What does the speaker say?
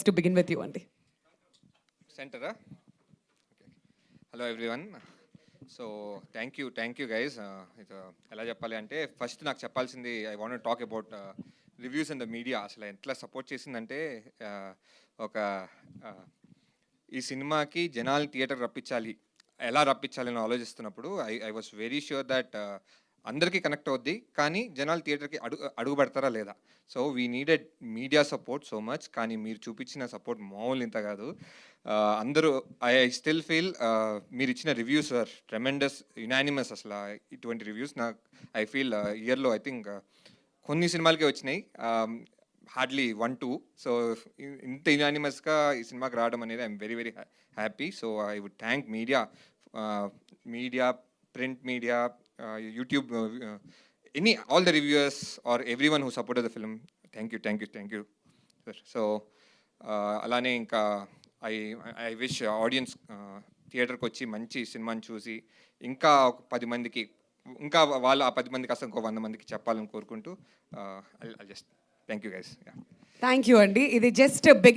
to begin with you, Andy. Center. Hello everyone. So thank you guys. ఎలా చెప్పాలి అంటే first నాకు చెప్పాల్సింది I want talk about reviews in the media. అసలు ఎట్లా సపోర్ట్ చేసిందంటే ఒక ఈ సినిమాకి జనాలు థియేటర్ రప్పించాలి, ఎలా రప్పించాలి అని ఆలోచిస్తున్నప్పుడు I was very sure that అందరికీ కనెక్ట్ అవుద్ది, కానీ జనాలు థియేటర్కి అడుగు పెడతారా లేదా. So we needed media support so much, కానీ మీరు చూపించిన సపోర్ట్ మామూలు ఇంత కాదు. అందరూ ఐ స్టిల్ ఫీల్ మీరు ఇచ్చిన రివ్యూస్ ఆర్ ట్రెమెండస్, యునానిమస్. అసలు ఇటువంటి రివ్యూస్ నాకు ఐ ఫీల్ ఇయర్లో ఐ థింక్ కొన్ని సినిమాలకే వచ్చినాయి, హార్డ్లీ 1-2. సో ఇంత యునానిమస్గా ఈ సినిమాకి రావడం అనేది I'm very very happy. So I would thank media, print media, YouTube, all the reviewers or everyone who supported the film. Thank you, sir. So alane inka I wish audience థియేటర్కి వచ్చి మంచి సినిమాని చూసి ఇంకా 10 మందికి, ఇంకా వాళ్ళు ఆ 10 మందికి అసలు ఇంకో 100 మందికి చెప్పాలని కోరుకుంటూ I'll just thank you guys. Yeah. Thank you, Andy. ఇది జస్ట్